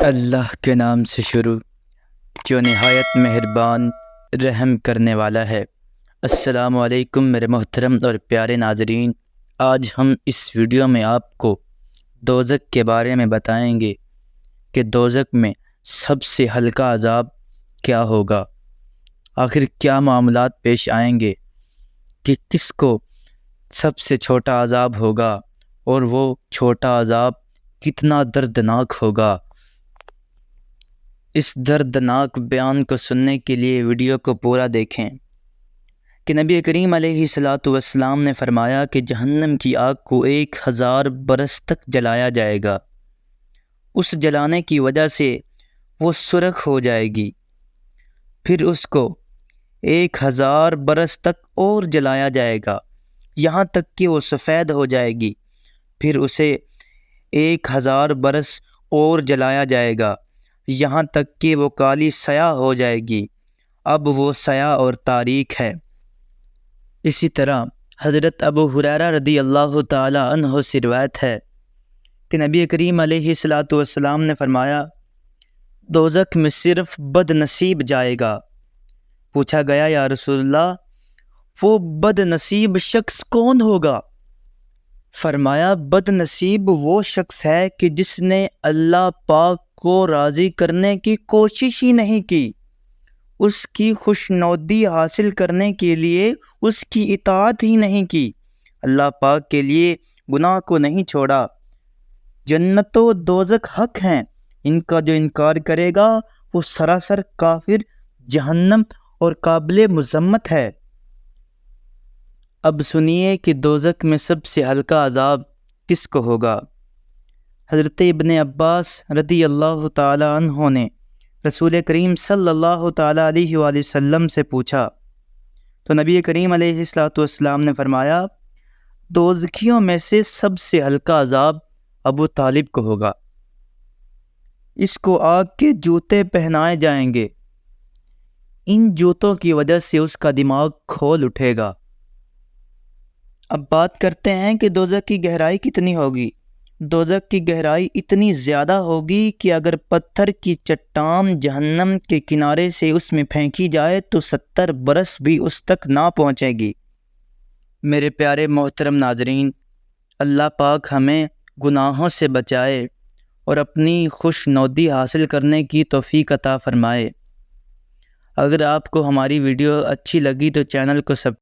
اللہ کے نام سے شروع جو نہایت مہربان رحم کرنے والا ہے۔ السلام علیکم میرے محترم اور پیارے ناظرین، آج ہم اس ویڈیو میں آپ کو دوزخ کے بارے میں بتائیں گے کہ دوزخ میں سب سے ہلکا عذاب کیا ہوگا، آخر کیا معاملات پیش آئیں گے، کہ کس کو سب سے چھوٹا عذاب ہوگا اور وہ چھوٹا عذاب کتنا دردناک ہوگا۔ اس دردناک بیان کو سننے کے لیے ویڈیو کو پورا دیکھیں کہ نبی کریم علیہ السلام نے فرمایا کہ جہنم کی آگ کو 1000 برس تک جلایا جائے گا۔ اس جلانے کی وجہ سے وہ سرخ ہو جائے گی، پھر اس کو 1000 برس تک اور جلایا جائے گا، یہاں تک کہ وہ سفید ہو جائے گی، پھر اسے 1000 برس اور جلایا جائے گا، یہاں تک کہ وہ کالی سیاہ ہو جائے گی، اب وہ سیاہ اور تاریک ہے۔ اسی طرح حضرت ابو ہریرہ رضی اللہ تعالی عنہ سے روایت ہے کہ نبی کریم علیہ السلام نے فرمایا، دوزخ میں صرف بد نصیب جائے گا۔ پوچھا گیا، یا رسول اللہ، وہ بد نصیب شخص کون ہوگا؟ فرمایا، بد نصیب وہ شخص ہے کہ جس نے اللہ پاک کو راضی کرنے کی کوشش ہی نہیں کی، اس کی خوشنودی حاصل کرنے کے لیے اس کی اطاعت ہی نہیں کی، اللہ پاک کے لیے گناہ کو نہیں چھوڑا۔ جنت و دوزخ حق ہیں، ان کا جو انکار کرے گا وہ سراسر کافر، جہنم اور قابل مذمت ہے۔ اب سنیے کہ دوزخ میں سب سے ہلکا عذاب کس کو ہوگا۔ حضرت ابن عباس رضی اللہ تعالی عنہ نے رسول کریم صلی اللہ تعالی علیہ وآلہ وسلم سے پوچھا تو نبی کریم علیہ السلام نے فرمایا، دوزخیوں میں سے سب سے ہلکا عذاب ابو طالب کو ہوگا، اس کو آگ کے جوتے پہنائے جائیں گے، ان جوتوں کی وجہ سے اس کا دماغ کھول اٹھے گا۔ اب بات کرتے ہیں کہ دوزخ کی گہرائی کتنی ہوگی۔ دوزخ کی گہرائی اتنی زیادہ ہوگی کہ اگر پتھر کی چٹان جہنم کے کنارے سے اس میں پھینکی جائے تو 70 برس بھی اس تک نہ پہنچے گی۔ میرے پیارے محترم ناظرین، اللہ پاک ہمیں گناہوں سے بچائے اور اپنی خوشنودی حاصل کرنے کی توفیق عطا فرمائے۔ اگر آپ کو ہماری ویڈیو اچھی لگی تو چینل کو